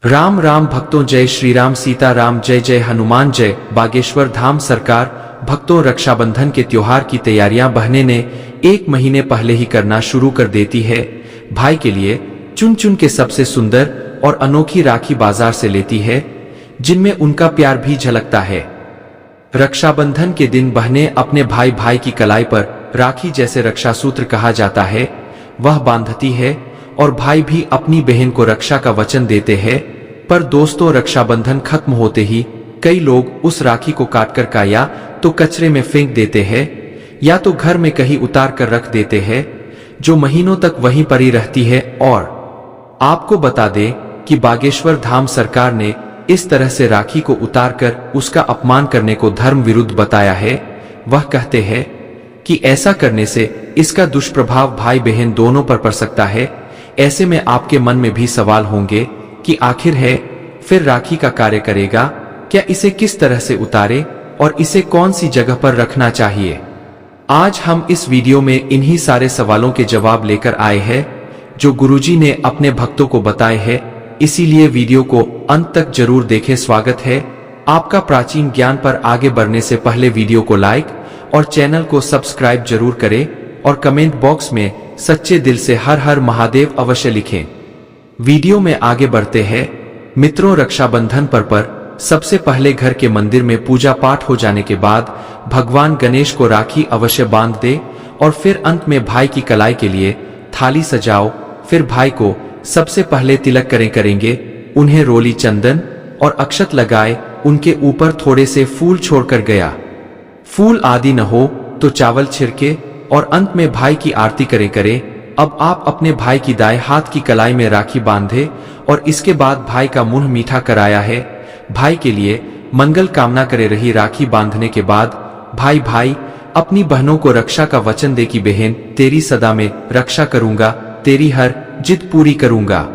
राम राम भक्तों, जय श्री राम, सीता राम, जय जय हनुमान, जय। बागेश्वर धाम सरकार भक्तों, रक्षाबंधन के त्योहार की तैयारियां बहनें ने 1 महीने पहले ही करना शुरू कर देती है। भाई के लिए चुन चुन के सबसे सुंदर और अनोखी राखी बाजार से लेती है, जिनमें उनका प्यार भी झलकता है। रक्षाबंधन के दिन बहनें अपने भाई की कलाई पर राखी, जैसे रक्षा सूत्र कहा जाता है, वह बांधती है और भाई भी अपनी बहन को रक्षा का वचन देते हैं। पर दोस्तों, रक्षाबंधन खत्म होते ही कई लोग उस राखी को काटकर या तो कचरे में फेंक देते हैं या तो घर में कहीं उतार कर रख देते हैं, जो महीनों तक वहीं पर ही रहती है। और आपको बता दें कि बागेश्वर धाम सरकार ने इस तरह से राखी को उतारकर उसका अपमान करने को धर्म विरुद्ध बताया है। वह कहते हैं कि ऐसा करने से इसका दुष्प्रभाव भाई बहन दोनों पर पड़ सकता है। ऐसे में आपके मन में भी सवाल होंगे कि आखिर है फिर राखी का कार्य करेगा क्या, इसे किस तरह से उतारे और इसे कौन सी जगह पर रखना चाहिए। आज हम इस वीडियो में इन्हीं सारे सवालों के जवाब लेकर आए हैं जो गुरुजी ने अपने भक्तों को बताए हैं, इसीलिए वीडियो को अंत तक जरूर देखें। स्वागत है आपका प्राचीन ज्ञान पर आगे बढ़ने से पहले वीडियो को लाइक और चैनल को सब्सक्राइब जरूर करें और कमेंट बॉक्स में सच्चे दिल से हर हर महादेव अवश्य लिखें। वीडियो में आगे बढ़ते हैं मित्रों। रक्षाबंधन पर सबसे पहले घर के मंदिर में पूजा पाठ हो जाने के बाद भगवान गणेश को राखी अवश्य बांध दे और फिर अंत में भाई की कलाई के लिए थाली सजाओ। फिर भाई को सबसे पहले तिलक करेंगे, उन्हें रोली चंदन और अक्षत लगाए, उनके ऊपर थोड़े से फूल छोड़कर गया। फूल आदि न हो तो चावल छिड़के और अंत में भाई की आरती करें। अब आप अपने भाई की दाएं हाथ की कलाई में राखी बांधे और इसके बाद भाई का मुंह मीठा कराया है। भाई के लिए मंगल कामना करे रही। राखी बांधने के बाद भाई अपनी बहनों को रक्षा का वचन दे कि बहन, तेरी सदा में रक्षा करूंगा, तेरी हर जिद पूरी करूंगा,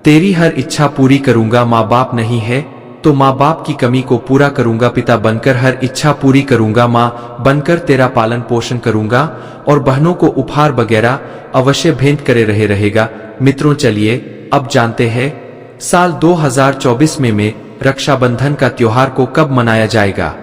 तेरी हर इच्छा पूरी करूंगा। माँ बाप नहीं है तो माँ बाप की कमी को पूरा करूंगा, पिता बनकर हर इच्छा पूरी करूंगा, माँ बनकर तेरा पालन पोषण करूंगा और बहनों को उपहार वगैरह अवश्य भेंट करे रहेगा। मित्रों, चलिए अब जानते हैं साल 2024 में रक्षाबंधन का त्योहार को कब मनाया जाएगा।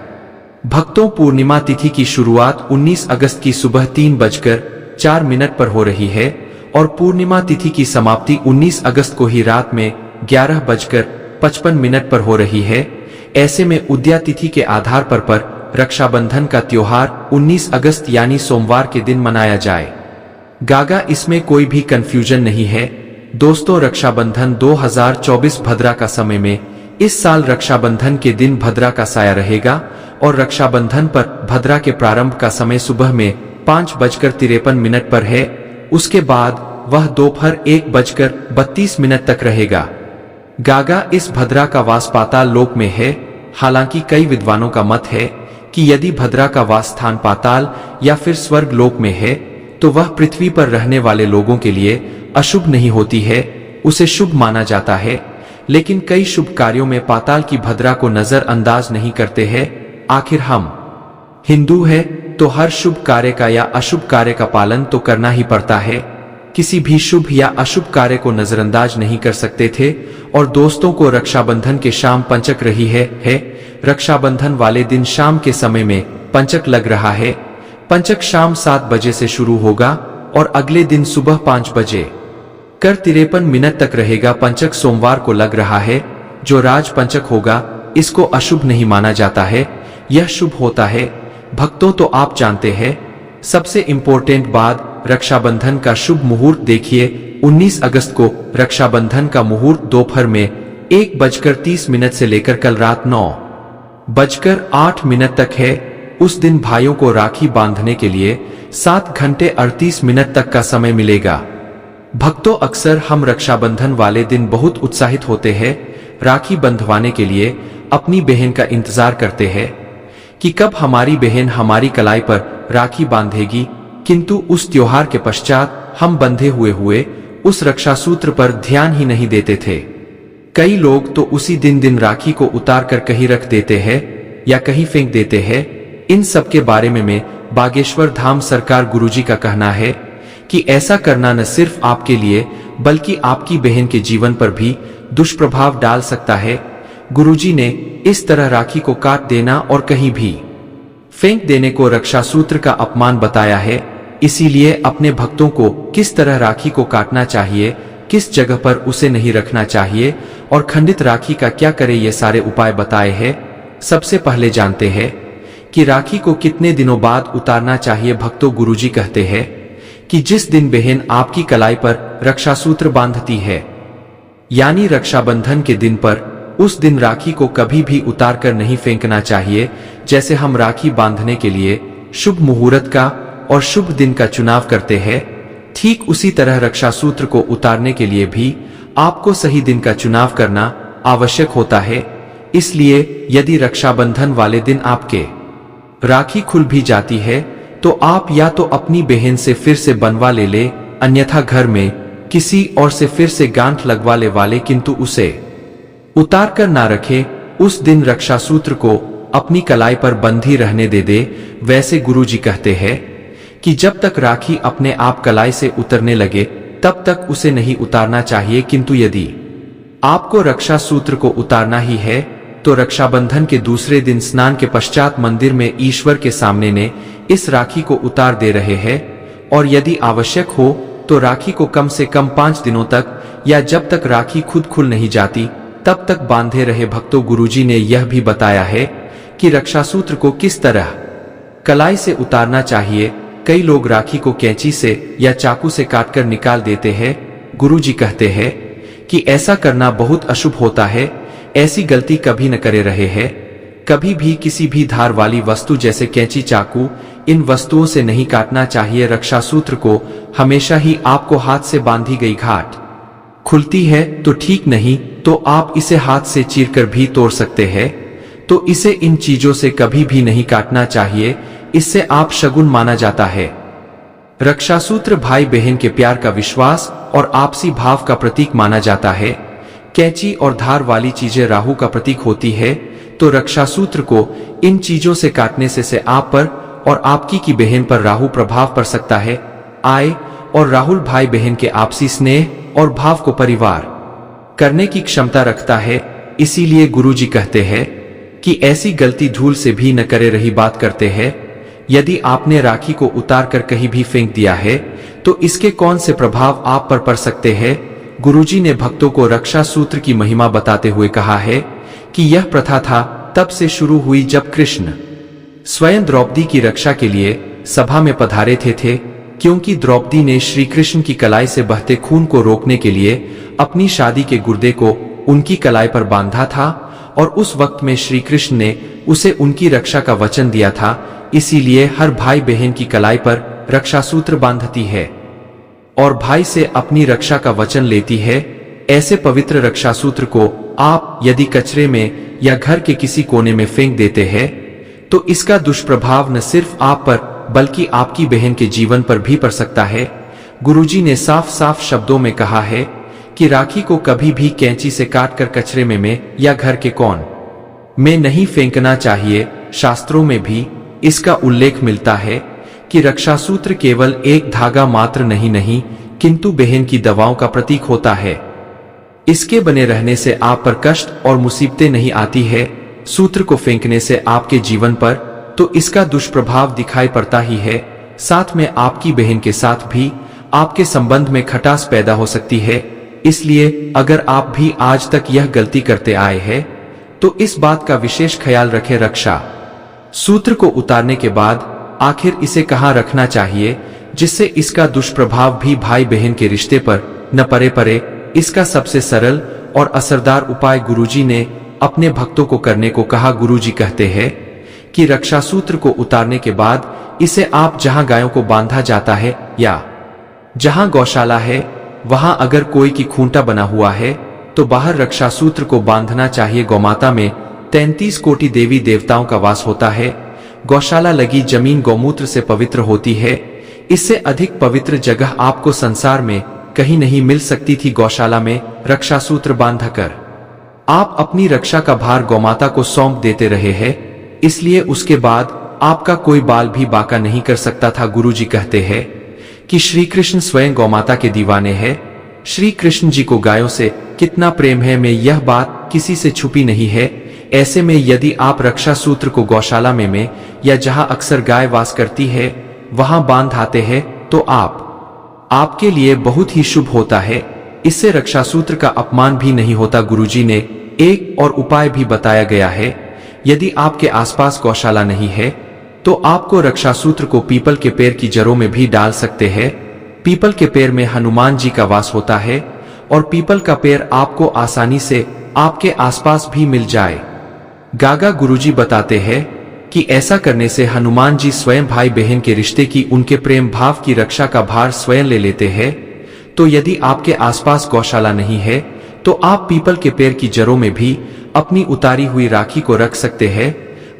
भक्तों, पूर्णिमा तिथि की शुरुआत 19 अगस्त की सुबह 3:04 पर हो रही है और पूर्णिमा तिथि की समाप्ति 19 अगस्त को ही रात में 11:55 पर हो रही है। ऐसे में उदया तिथि के आधार पर रक्षाबंधन का त्योहार 19 अगस्त यानी सोमवार के दिन मनाया जाए गागा, इसमें कोई भी कंफ्यूजन नहीं है। दोस्तों, रक्षाबंधन 2024 भद्रा का समय में इस साल रक्षाबंधन के दिन भद्रा का साया रहेगा और रक्षाबंधन पर भद्रा के प्रारंभ का समय सुबह में 5:53 पर है। उसके बाद वह दोपहर 1:32 तक रहेगा। गागा, इस भद्रा का वास पाताल लोक में है। हालांकि कई विद्वानों का मत है कि यदि भद्रा का वास स्थान पाताल या फिर स्वर्ग लोक में है तो वह पृथ्वी पर रहने वाले लोगों के लिए अशुभ नहीं होती है, उसे शुभ माना जाता है। लेकिन कई शुभ कार्यों में पाताल की भद्रा को नजरअंदाज नहीं करते हैं। आखिर हम हिंदू है तो हर शुभ कार्य का या अशुभ कार्य का पालन तो करना ही पड़ता है। किसी भी शुभ या अशुभ कार्य को नजरअंदाज नहीं कर सकते थे। और दोस्तों को रक्षाबंधन के शाम पंचक रही है। रक्षाबंधन वाले दिन शाम के समय में पंचक लग रहा है। पंचक शाम 7 बजे से शुरू होगा और अगले दिन सुबह 5 बजे कर 53 तक रहेगा। पंचक सोमवार को लग रहा है। जो राज पंचक होगा इसको अशुभ नहीं माना जाता है, यह शुभ होता है। भक्तों, तो आप जानते हैं सबसे इंपॉर्टेंट बात, रक्षाबंधन का शुभ मुहूर्त देखिए। 19 अगस्त को रक्षाबंधन का मुहूर्त दोपहर में 1:30 से लेकर कल रात 9:08 तक है। उस दिन भाइयों को राखी बांधने के लिए 7:38 तक का समय मिलेगा। भक्तों, अक्सर हम रक्षाबंधन वाले दिन बहुत उत्साहित होते हैं। राखी बंधवाने के लिए अपनी बहन का इंतजार करते हैं कि कब हमारी बहन हमारी कलाई पर राखी बांधेगी, किंतु उस त्योहार के पश्चात हम बंधे हुए उस रक्षा सूत्र पर ध्यान ही नहीं देते थे। कई लोग तो उसी दिन राखी को उतार कर कहीं रख देते हैं या कहीं फेंक देते हैं। इन सब के बारे में बागेश्वर धाम सरकार गुरुजी का कहना है कि ऐसा करना न सिर्फ आपके लिए बल्कि आपकी बहन के जीवन पर भी दुष्प्रभाव डाल सकता है। गुरुजी ने इस तरह राखी को काट देना और कहीं भी फेंक देने को रक्षा सूत्र का अपमान बताया है। इसीलिए अपने भक्तों को किस तरह राखी को काटना चाहिए, किस जगह पर उसे नहीं रखना चाहिए और खंडित राखी का क्या करे, ये सारे उपाय बताए हैं। सबसे पहले जानते हैं कि राखी को कितने दिनों बाद उतारना चाहिए। भक्तों, गुरुजी कहते हैं कि जिस दिन बहन आपकी कलाई पर रक्षा सूत्र बांधती है, यानी रक्षाबंधन के दिन पर, उस दिन राखी को कभी भी उतार कर नहीं फेंकना चाहिए। जैसे हम राखी बांधने के लिए शुभ मुहूर्त का और शुभ दिन का चुनाव करते हैं, ठीक उसी तरह रक्षा सूत्र को उतारने के लिए भी आपको सही दिन का चुनाव करना आवश्यक होता है। इसलिए यदि रक्षाबंधन वाले दिन आपके राखी खुल भी जाती है तो आप या तो अपनी बहन से फिर से बनवा ले, अन्यथा घर में किसी और से फिर से गांठ लगवा ले वाले, किंतु उसे उतार कर ना रखे। उस दिन रक्षा सूत्र को अपनी कलाई पर बंधी रहने दे। वैसे गुरुजी कहते हैं कि जब तक राखी अपने आप कलाई से उतरने लगे तब तक उसे नहीं उतारना चाहिए, किंतु यदि आपको रक्षा सूत्र को उतारना ही है तो रक्षाबंधन के दूसरे दिन स्नान के पश्चात मंदिर में ईश्वर के सामने ने इस राखी को उतार दे रहे हैं। और यदि आवश्यक हो तो राखी को कम से कम 5 दिनों तक या जब तक राखी खुद खुल नहीं जाती तब तक बांधे रहे। भक्तों, गुरुजी ने यह भी बताया है कि रक्षा सूत्र को किस तरह कलाई से उतारना चाहिए। कई लोग राखी को कैंची से या चाकू से काटकर निकाल देते हैं। गुरुजी कहते हैं कि ऐसा करना बहुत अशुभ होता है। ऐसी गलती कभी न करे रहे हैं। कभी भी किसी भी धार वाली वस्तु जैसे कैंची, चाकू, इन वस्तुओं से नहीं काटना चाहिए। रक्षा सूत्र को हमेशा ही आपको हाथ से बांधी गई घाट खुलती है तो ठीक, नहीं तो आप इसे हाथ से चीरकर भी तोड़ सकते हैं। तो इसे इन चीजों से कभी भी नहीं काटना चाहिए, इससे आप शगुन माना जाता है। रक्षा सूत्र भाई बहन के प्यार का, विश्वास और आपसी भाव का प्रतीक माना जाता है। कैंची और धार वाली चीजें राहु का प्रतीक होती है, तो रक्षा सूत्र को इन चीजों से काटने से आप पर और आपकी की बहन पर राहु प्रभाव पड़ सकता है। आय और राहुल भाई बहन के आपसी स्नेह और भाव को परिवार करने की क्षमता रखता है। इसीलिए गुरुजी कहते हैं कि ऐसी गलती धूल से भी न करे। रही बात करते हैं, यदि आपने राखी को उतार कर कहीं भी फेंक दिया है तो इसके कौन से प्रभाव आप पर पड़ सकते हैं। गुरुजी ने भक्तों को रक्षा सूत्र की महिमा बताते हुए कहा है कि यह प्रथा था तब से शुरू हुई जब कृष्ण स्वयं द्रौपदी की रक्षा के लिए सभा में पधारे थे, क्योंकि द्रौपदी ने श्री कृष्ण की कलाई से बहते खून को रोकने के लिए अपनी शादी के गुर्दे को उनकी कलाई पर बांधा था और उस वक्त में श्री कृष्ण ने उसे उनकी रक्षा का वचन दिया था। इसीलिए हर भाई बहन की कलाई पर रक्षा सूत्र बांधती है और भाई से अपनी रक्षा का वचन लेती है। ऐसे पवित्र रक्षा सूत्र को आप यदि कचरे में या घर के किसी कोने में फेंक देते हैं तो इसका दुष्प्रभाव न सिर्फ आप पर बल्कि आपकी बहन के जीवन पर भी पड़ सकता है। गुरुजी ने साफ साफ शब्दों में कहा है कि राखी को कभी भी कैंची से काटकर कचरे में या घर के कोन में नहीं फेंकना चाहिए। शास्त्रों में भी इसका उल्लेख मिलता है कि रक्षा सूत्र केवल एक धागा मात्र नहीं किंतु बहन की दवाओं का प्रतीक होता है। इसके बने रहने से आप पर कष्ट और मुसीबतें नहीं आती है। सूत्र को फेंकने से आपके जीवन पर तो इसका दुष्प्रभाव दिखाई पड़ता ही है, साथ में आपकी बहन के साथ भी आपके संबंध में खटास पैदा हो सकती है। इसलिए अगर आप भी आज तक यह गलती करते आए हैं तो इस बात का विशेष ख्याल रखें। रक्षा सूत्र को उतारने के बाद आखिर इसे कहाँ रखना चाहिए जिससे इसका दुष्प्रभाव भी भाई बहन के रिश्ते पर न पड़े। इसका सबसे सरल और असरदार उपाय गुरुजी ने अपने भक्तों को करने को कहा। गुरुजी कहते हैं कि रक्षा सूत्र को उतारने के बाद इसे आप जहां गायों को बांधा जाता है या जहां गौशाला है वहां अगर कोई की खूंटा बना हुआ है तो बाहर रक्षा सूत्र को बांधना चाहिए। गौमाता में 33 कोटि देवी देवताओं का वास होता है। गौशाला लगी जमीन गौमूत्र से पवित्र होती है। इससे अधिक पवित्र जगह आपको संसार में कहीं नहीं मिल सकती थी। गौशाला में रक्षा सूत्र बांधकर आप अपनी रक्षा का भार गौमाता को सौंप देते रहे हैं, इसलिए उसके बाद आपका कोई बाल भी बाका नहीं कर सकता था। गुरुजी कहते हैं कि श्री कृष्ण स्वयं गौमाता के दीवाने हैं। श्री कृष्ण जी को गायों से कितना प्रेम है में यह बात किसी से छुपी नहीं है। ऐसे में यदि आप रक्षा सूत्र को गौशाला में या जहां अक्सर गाय वास करती है वहां बांध आते हैं तो आपके लिए बहुत ही शुभ होता है। इससे रक्षा सूत्र का अपमान भी नहीं होता। गुरुजी ने एक और उपाय भी बताया गया है। यदि आपके आसपास गौशाला नहीं है तो आपको रक्षा सूत्र को पीपल के पेड़ की जड़ों में भी डाल सकते हैं। पीपल के पेड़ में हनुमान जी का वास होता है और पीपल का पेड़ आपको आसानी से आपके आसपास भी मिल जाए। गागा गुरुजी बताते हैं कि ऐसा करने से हनुमान जी स्वयं भाई बहन के रिश्ते की, उनके प्रेम भाव की रक्षा का भार स्वयं ले लेते हैं। तो यदि आपके आसपास गौशाला नहीं है तो आप पीपल के पेड़ की जड़ों में भी अपनी उतारी हुई राखी को रख सकते हैं।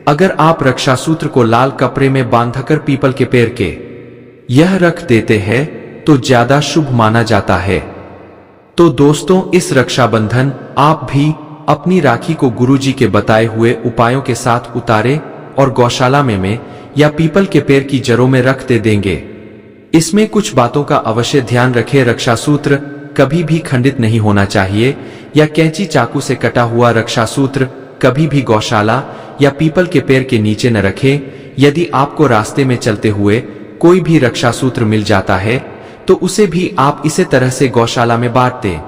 अगर आप रक्षा सूत्र को लाल कपड़े में बांधकर पीपल के पेड़ के यह रख देते हैं तो ज्यादा शुभ माना जाता है। तो दोस्तों, इस रक्षाबंधन आप भी अपनी राखी को गुरुजी के बताए हुए उपायों के साथ उतारे और गौशाला में या पीपल के पेड़ की जड़ों में रख दे देंगे। इसमें कुछ बातों का अवश्य ध्यान रखें। रक्षा सूत्र कभी भी खंडित नहीं होना चाहिए या कैंची चाकू से कटा हुआ रक्षा सूत्र कभी भी गौशाला या पीपल के पेड़ के नीचे न रखें। यदि आपको रास्ते में चलते हुए कोई भी रक्षा सूत्र मिल जाता है तो उसे भी आप इसी तरह से गौशाला में बांट दें।